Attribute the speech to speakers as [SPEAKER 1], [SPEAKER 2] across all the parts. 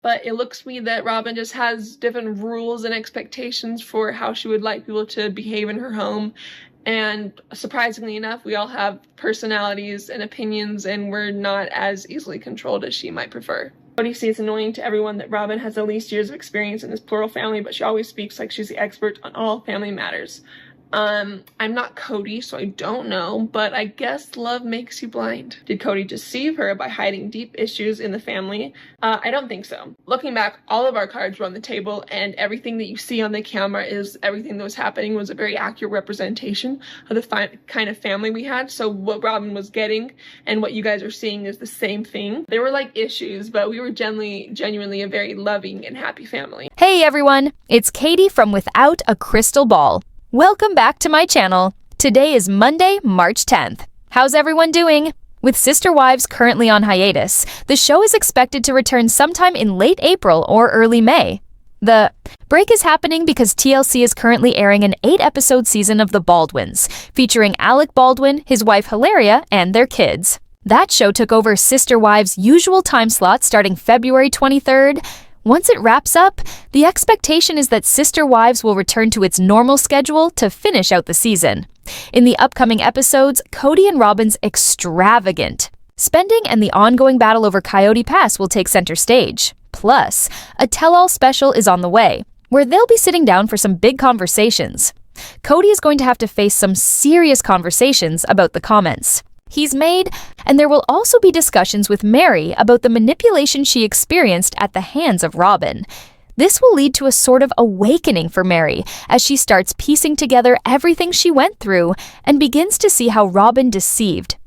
[SPEAKER 1] But it looks to me that Robyn just has different rules and expectations for how she would like people to behave in her home. And surprisingly enough, we all have personalities and opinions, and we're not as easily controlled as she might prefer. Kody says it's annoying to everyone that Robyn has the least years of experience in this plural family, but she always speaks like she's the expert on all family matters. I'm not Kody, so I don't know, but I guess love makes you blind. Did Kody deceive her by hiding deep issues in the family? I don't think so. Looking back, all of our cards were on the table, and everything that you see on the camera is everything that was happening was a very accurate representation of the kind of family we had. So what Robyn was getting and what you guys are seeing is the same thing. There were like issues, but we were genuinely a very loving and happy family.
[SPEAKER 2] Hey everyone, it's Katie from Without a Crystal Ball. Welcome back to my channel. Today is Monday, March 10th. How's everyone doing? With Sister Wives currently on hiatus, the show is expected to return sometime in late April or early May. The break is happening because TLC is currently airing an 8-episode season of The Baldwins, featuring Alec Baldwin, his wife Hilaria, and their kids. That show took over Sister Wives' usual time slot starting February 23rd. Once it wraps up, the expectation is that Sister Wives will return to its normal schedule to finish out the season. In the upcoming episodes, Kody and Robyn's extravagant spending and the ongoing battle over Coyote Pass will take center stage. Plus, a tell-all special is on the way, where they'll be sitting down for some big conversations. Kody is going to have to face some serious conversations about the comments he's made, and there will also be discussions with Mary about the manipulation she experienced at the hands of Robyn. This will lead to a sort of awakening for Mary as she starts piecing together everything she went through and begins to see how Robyn deceived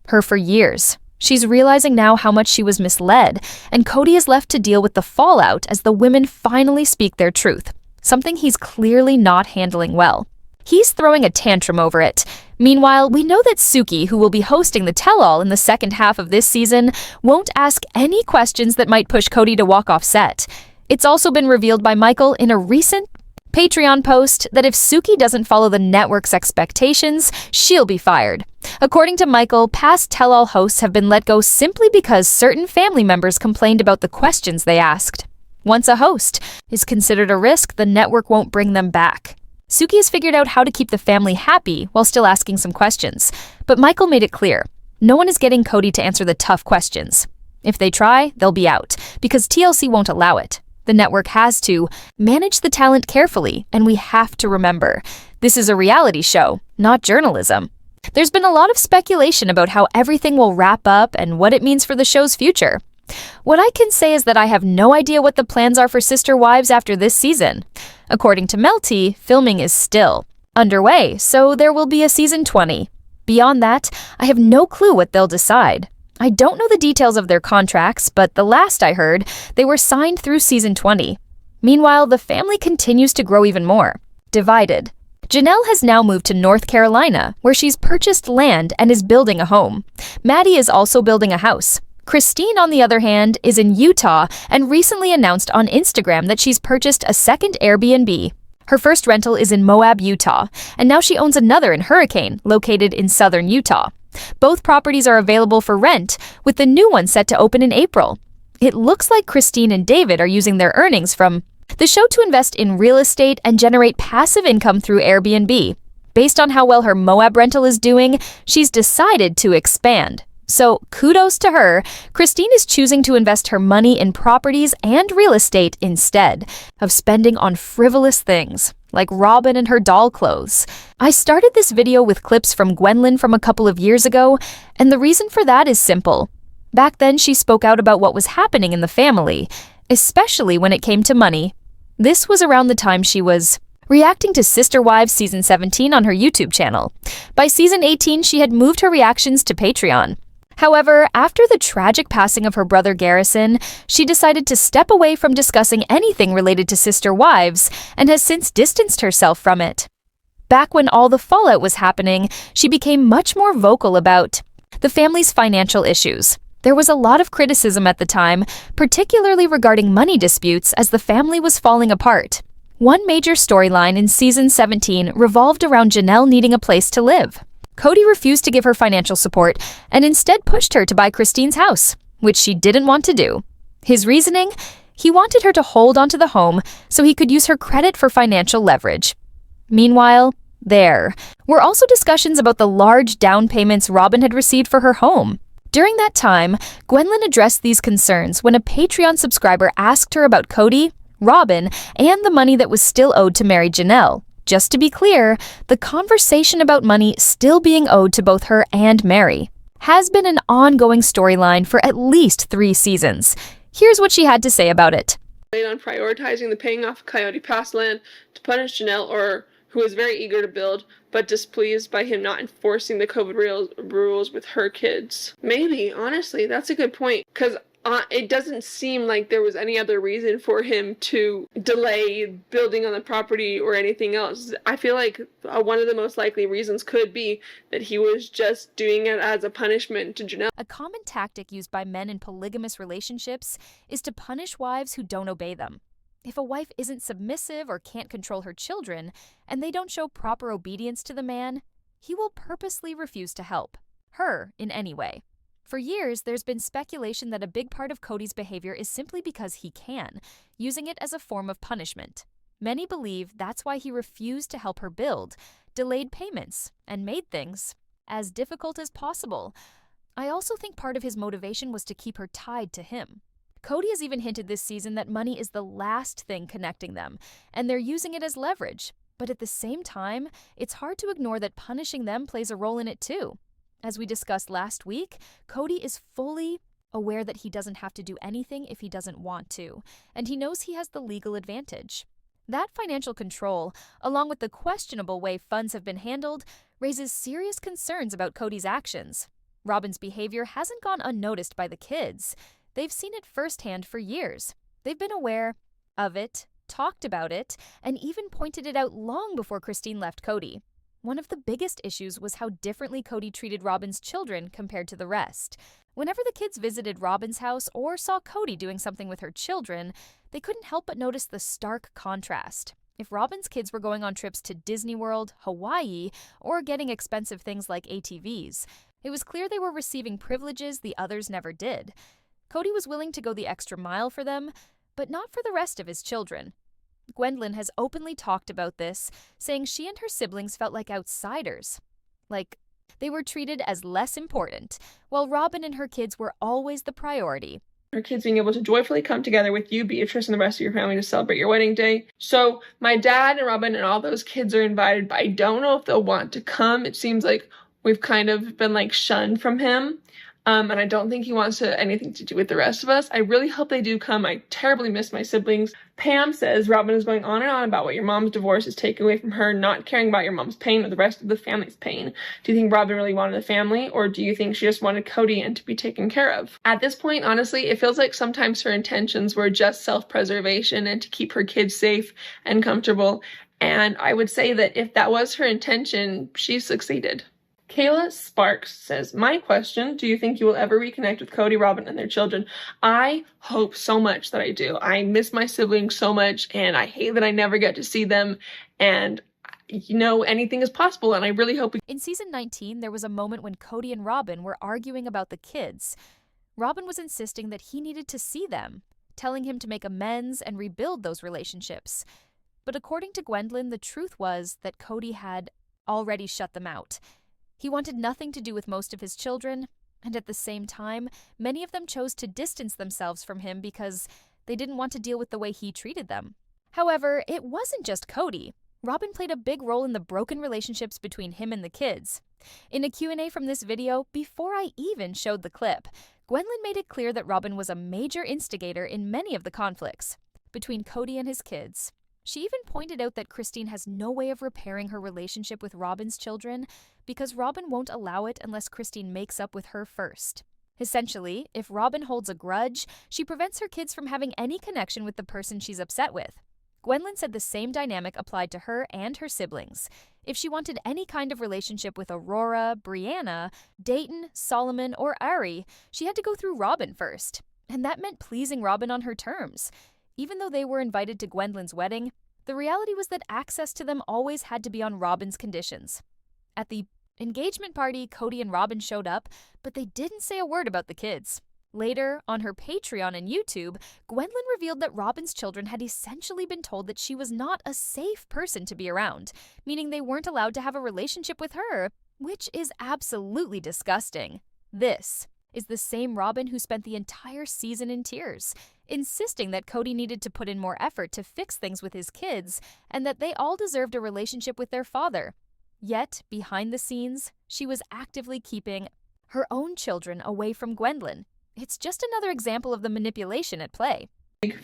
[SPEAKER 2] her for years. She's realizing now how much she was misled, and Kody is left to deal with the fallout as the women finally speak their truth, something he's clearly not handling well. He's throwing a tantrum over it. Meanwhile, we know that Suki, who will be hosting the tell-all in the second half of this season, won't ask any questions that might push Kody to walk off set. It's also been revealed by Michael in a recent Patreon post that if Suki doesn't follow the network's expectations, she'll be fired. According to Michael, past tell-all hosts have been let go simply because certain family members complained about the questions they asked. Once a host is considered a risk, the network won't bring them back. Suki has figured out how to keep the family happy while still asking some questions, but Michael made it clear, no one is getting Kody to answer the tough questions. If they try, they'll be out, because TLC won't allow it. The network has to manage the talent carefully, and we have to remember, this is a reality show, not journalism. There's been a lot of speculation about how everything will wrap up and what it means for the show's future. What I can say is that I have no idea what the plans are for Sister Wives after this season. According to Melty, filming is still underway, so there will be a season 20. Beyond that, I have no clue what they'll decide. I don't know the details of their contracts, but the last I heard, they were signed through season 20. Meanwhile, the family continues to grow even more. Divided. Janelle has now moved to North Carolina, where she's purchased land and is building a home. Maddie is also building a house. Christine, on the other hand, is in Utah and recently announced on Instagram that she's purchased a second Airbnb. Her first rental is in Moab, Utah, and now she owns another in Hurricane, located in southern Utah. Both properties are available for rent, with the new one set to open in April. It looks like Christine and David are using their earnings from the show to invest in real estate and generate passive income through Airbnb. Based on how well her Moab rental is doing, she's decided to expand. So kudos to her, Christine is choosing to invest her money in properties and real estate instead of spending on frivolous things, like Robyn and her doll clothes. I started this video with clips from Gwendolyn from a couple of years ago, and the reason for that is simple. Back then, she spoke out about what was happening in the family, especially when it came to money. This was around the time she was reacting to Sister Wives Season 17 on her YouTube channel. By Season 18, she had moved her reactions to Patreon. However, after the tragic passing of her brother Garrison, she decided to step away from discussing anything related to Sister Wives and has since distanced herself from it. Back when all the fallout was happening, she became much more vocal about the family's financial issues. There was a lot of criticism at the time, particularly regarding money disputes as the family was falling apart. One major storyline in Season 17 revolved around Janelle needing a place to live. Kody refused to give her financial support and instead pushed her to buy Christine's house, which she didn't want to do. His reasoning? He wanted her to hold onto the home so he could use her credit for financial leverage. Meanwhile, there were also discussions about the large down payments Robyn had received for her home. During that time, Gwendlyn addressed these concerns when a Patreon subscriber asked her about Kody, Robyn, and the money that was still owed to Mary Janelle. Just to be clear, the conversation about money still being owed to both her and Mary has been an ongoing storyline for at least 3 seasons. Here's what she had to say about it.
[SPEAKER 1] On prioritizing the paying off of Coyote Pass land to punish Janelle, or who was very eager to build, but displeased by him not enforcing the COVID rules with her kids. Maybe, honestly, that's a good point, because it doesn't seem like there was any other reason for him to delay building on the property or anything else. I feel like one of the most likely reasons could be that he was just doing it as a punishment to Janelle.
[SPEAKER 2] A common tactic used by men in polygamous relationships is to punish wives who don't obey them. If a wife isn't submissive or can't control her children, and they don't show proper obedience to the man, he will purposely refuse to help her in any way. For years, there's been speculation that a big part of Kody's behavior is simply because he can, using it as a form of punishment. Many believe that's why he refused to help her build, delayed payments, and made things as difficult as possible. I also think part of his motivation was to keep her tied to him. Kody has even hinted this season that money is the last thing connecting them, and they're using it as leverage. But at the same time, it's hard to ignore that punishing them plays a role in it too. As we discussed last week, Kody is fully aware that he doesn't have to do anything if he doesn't want to, and he knows he has the legal advantage. That financial control, along with the questionable way funds have been handled, raises serious concerns about Kody's actions. Robyn's behavior hasn't gone unnoticed by the kids. They've seen it firsthand for years. They've been aware of it, talked about it, and even pointed it out long before Christine left Kody. One of the biggest issues was how differently Kody treated Robyn's children compared to the rest. Whenever the kids visited Robyn's house or saw Kody doing something with her children, they couldn't help but notice the stark contrast. If Robyn's kids were going on trips to Disney World, Hawaii, or getting expensive things like ATVs, it was clear they were receiving privileges the others never did. Kody was willing to go the extra mile for them, but not for the rest of his children. Gwendlyn has openly talked about this, saying she and her siblings felt like outsiders. Like they were treated as less important, while Robyn and her kids were always the priority.
[SPEAKER 1] Her kids being able to joyfully come together with you, Beatrice, and the rest of your family to celebrate your wedding day. So my dad and Robyn and all those kids are invited, but I don't know if they'll want to come. It seems like we've kind of been shunned from him. And I don't think he wants anything to do with the rest of us. I really hope they do come. I terribly miss my siblings. Pam says Robyn is going on and on about what your mom's divorce is taking away from her, not caring about your mom's pain or the rest of the family's pain. Do you think Robyn really wanted a family, or do you think she just wanted Kody and to be taken care of? At this point, honestly, it feels like sometimes her intentions were just self-preservation and to keep her kids safe and comfortable. And I would say that if that was her intention, she succeeded. Kayla Sparks says, my question, do you think you will ever reconnect with Kody, Robyn, and their children? I hope so much that I do. I miss my siblings so much, and I hate that I never get to see them, and anything is possible, and I really hope
[SPEAKER 2] In season 19, there was a moment when Kody and Robyn were arguing about the kids. Robyn was insisting that he needed to see them, telling him to make amends and rebuild those relationships. But according to Gwendlyn, the truth was that Kody had already shut them out. He wanted nothing to do with most of his children, and at the same time, many of them chose to distance themselves from him because they didn't want to deal with the way he treated them. However, it wasn't just Kody. Robyn played a big role in the broken relationships between him and the kids. In a Q&A from this video, before I even showed the clip, Gwendlyn made it clear that Robyn was a major instigator in many of the conflicts between Kody and his kids. She even pointed out that Christine has no way of repairing her relationship with Robyn's children because Robyn won't allow it unless Christine makes up with her first. Essentially, if Robyn holds a grudge, she prevents her kids from having any connection with the person she's upset with. Gwendlyn said the same dynamic applied to her and her siblings. If she wanted any kind of relationship with Aurora, Brianna, Dayton, Solomon, or Ari, she had to go through Robyn first. And that meant pleasing Robyn on her terms. Even though they were invited to Gwendlyn's wedding, the reality was that access to them always had to be on Robyn's conditions. At the engagement party, Kody and Robyn showed up, but they didn't say a word about the kids. Later, on her Patreon and YouTube, Gwendlyn revealed that Robyn's children had essentially been told that she was not a safe person to be around, meaning they weren't allowed to have a relationship with her, which is absolutely disgusting. This is the same Robyn who spent the entire season in tears, insisting that Kody needed to put in more effort to fix things with his kids and that they all deserved a relationship with their father. Yet, behind the scenes, she was actively keeping her own children away from Gwendlyn. It's just another example of the manipulation at play.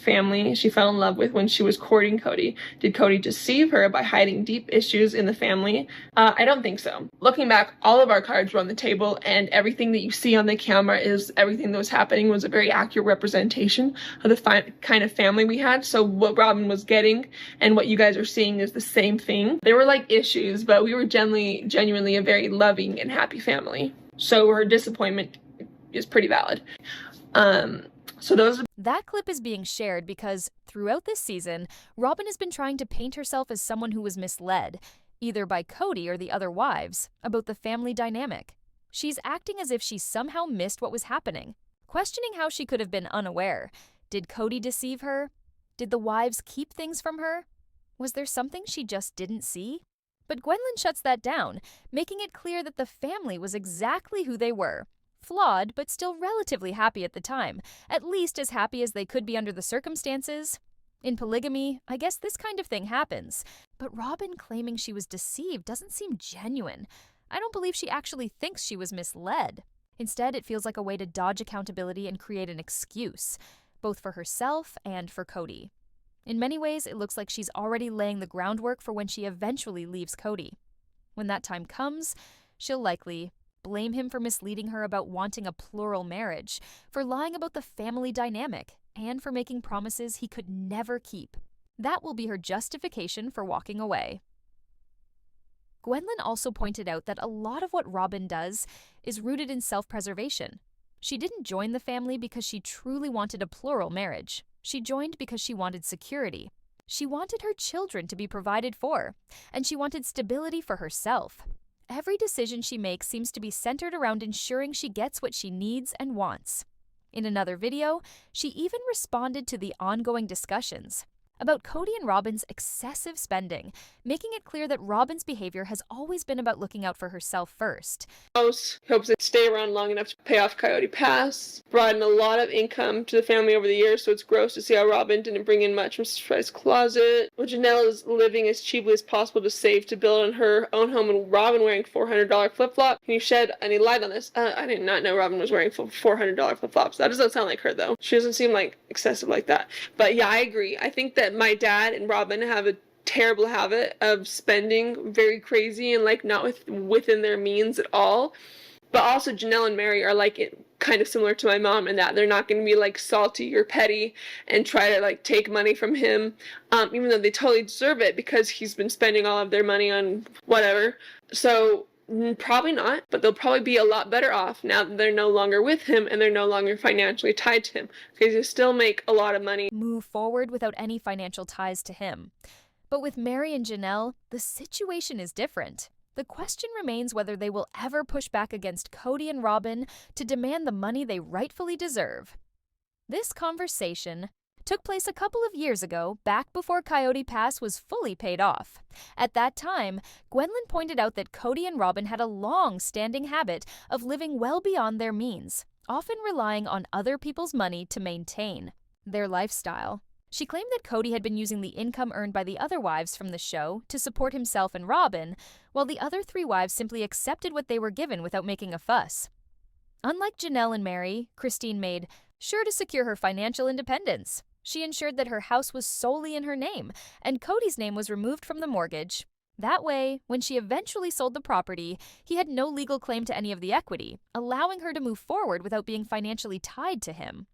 [SPEAKER 1] Family she fell in love with when she was courting Kody. Did Kody deceive her by hiding deep issues in the family? I don't think so. Looking back, all of our cards were on the table, and everything that you see on the camera is everything that was happening was a very accurate representation of the kind of family we had. So what Robyn was getting and what you guys are seeing is the same thing. There were like issues, but we were genuinely a very loving and happy family. So her disappointment is pretty valid.
[SPEAKER 2] That clip is being shared because throughout this season, Robyn has been trying to paint herself as someone who was misled, either by Kody or the other wives, about the family dynamic. She's acting as if she somehow missed what was happening, questioning how she could have been unaware. Did Kody deceive her? Did the wives keep things from her? Was there something she just didn't see? But Gwendlyn shuts that down, making it clear that the family was exactly who they were. Flawed, but still relatively happy at the time, at least as happy as they could be under the circumstances. In polygamy, I guess this kind of thing happens, but Robyn claiming she was deceived doesn't seem genuine. I don't believe she actually thinks she was misled. Instead, it feels like a way to dodge accountability and create an excuse, both for herself and for Kody. In many ways, it looks like she's already laying the groundwork for when she eventually leaves Kody. When that time comes, she'll likely blame him for misleading her about wanting a plural marriage, for lying about the family dynamic, and for making promises he could never keep. That will be her justification for walking away. Gwendlyn also pointed out that a lot of what Robyn does is rooted in self-preservation. She didn't join the family because she truly wanted a plural marriage. She joined because she wanted security. She wanted her children to be provided for, and she wanted stability for herself. Every decision she makes seems to be centered around ensuring she gets what she needs and wants. In another video, she even responded to the ongoing discussions about Kody and Robyn's excessive spending, making it clear that Robyn's behavior has always been about looking out for herself first.
[SPEAKER 1] Hopes to stay around long enough to pay off Coyote Pass, brought in a lot of income to the family over the years, so it's gross to see how Robyn didn't bring in much from Surprise Closet. Well, Janelle is living as cheaply as possible to save to build on her own home, and Robyn wearing $400 flip-flop. Can you shed any light on this? I did not know Robyn was wearing $400 flip-flops. That doesn't sound like her, though. She doesn't seem like excessive like that. But yeah, I agree. I think that my dad and Robyn have a terrible habit of spending very crazy and like not within their means at all. But also Janelle and Mary are like kind of similar to my mom in that they're not going to be like salty or petty and try to like take money from him, even though they totally deserve it because he's been spending all of their money on whatever. So probably not, but they'll probably be a lot better off now that they're no longer with him and they're no longer financially tied to him, because they still make a lot of money.
[SPEAKER 2] Move forward without any financial ties to him. But with Mary and Janelle, the situation is different. The question remains whether they will ever push back against Kody and Robyn to demand the money they rightfully deserve. This conversation took place a couple of years ago, back before Coyote Pass was fully paid off. At that time, Gwendlyn pointed out that Kody and Robyn had a long-standing habit of living well beyond their means, often relying on other people's money to maintain their lifestyle. She claimed that Kody had been using the income earned by the other wives from the show to support himself and Robyn, while the other three wives simply accepted what they were given without making a fuss. Unlike Janelle and Mary, Christine made sure to secure her financial independence. She ensured that her house was solely in her name, and Kody's name was removed from the mortgage. That way, when she eventually sold the property, he had no legal claim to any of the equity, allowing her to move forward without being financially tied to him.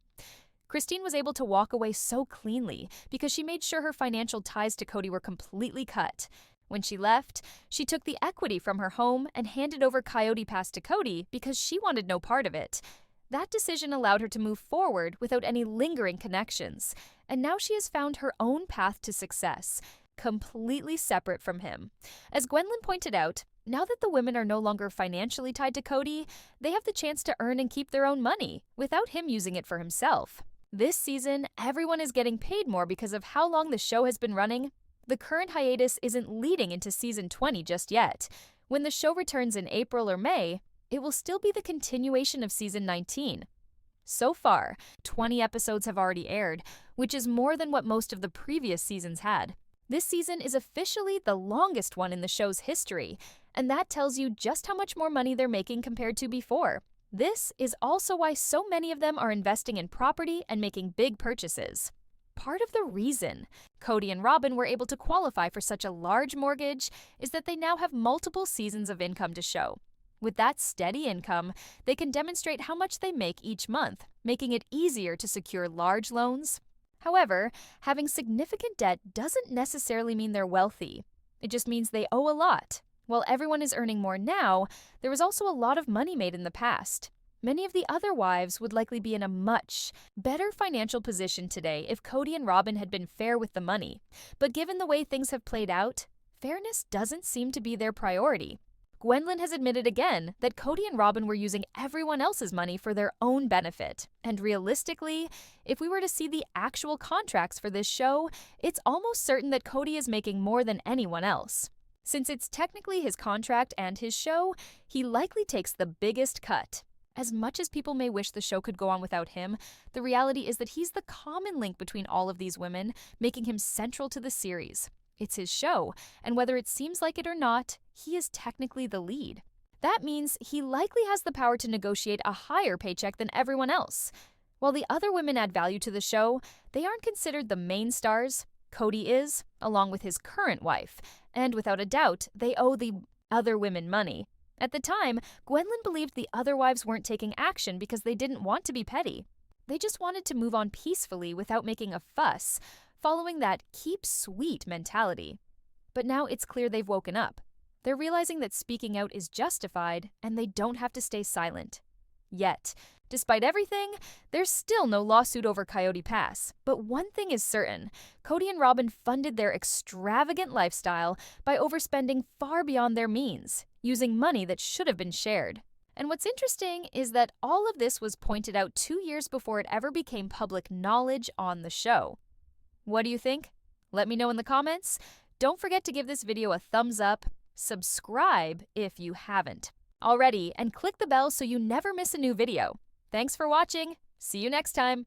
[SPEAKER 2] Christine was able to walk away so cleanly because she made sure her financial ties to Kody were completely cut. When she left, she took the equity from her home and handed over Coyote Pass to Kody because she wanted no part of it. That decision allowed her to move forward without any lingering connections, and now she has found her own path to success, completely separate from him. As Gwendlyn pointed out, Now that the women are no longer financially tied to Kody, they have the chance to earn and keep their own money without him using it for himself. This season, everyone is getting paid more because of how long the show has been running. The current hiatus isn't leading into season 20 just yet. When the show returns in April or May, it will still be the continuation of season 19. So far, 20 episodes have already aired, which is more than what most of the previous seasons had. This season is officially the longest one in the show's history, and that tells you just how much more money they're making compared to before. This is also why so many of them are investing in property and making big purchases. Part of the reason Kody and Robyn were able to qualify for such a large mortgage is that they now have multiple seasons of income to show. With that steady income, they can demonstrate how much they make each month, making it easier to secure large loans. However, having significant debt doesn't necessarily mean they're wealthy. It just means they owe a lot. While everyone is earning more now, there was also a lot of money made in the past. Many of the other wives would likely be in a much better financial position today if Kody and Robyn had been fair with the money. But given the way things have played out, fairness doesn't seem to be their priority. Gwendolyn has admitted again that Kody and Robyn were using everyone else's money for their own benefit. And realistically, if we were to see the actual contracts for this show, it's almost certain that Kody is making more than anyone else. Since it's technically his contract and his show, he likely takes the biggest cut. As much as people may wish the show could go on without him, the reality is that he's the common link between all of these women, making him central to the series. It's his show, and whether it seems like it or not, he is technically the lead. That means he likely has the power to negotiate a higher paycheck than everyone else. While the other women add value to the show, they aren't considered the main stars. Kody is, along with his current wife, and without a doubt, they owe the other women money. At the time, Gwendolyn believed the other wives weren't taking action because they didn't want to be petty. They just wanted to move on peacefully without making a fuss, following that keep sweet mentality. But now it's clear they've woken up. They're realizing that speaking out is justified and they don't have to stay silent. Yet, despite everything, there's still no lawsuit over Coyote Pass. But one thing is certain, Kody and Robyn funded their extravagant lifestyle by overspending far beyond their means, using money that should have been shared. And what's interesting is that all of this was pointed out 2 years before it ever became public knowledge on the show. What do you think? Let me know in the comments. Don't forget to give this video a thumbs up, subscribe if you haven't already, and click the bell so you never miss a new video. Thanks for watching. See you next time.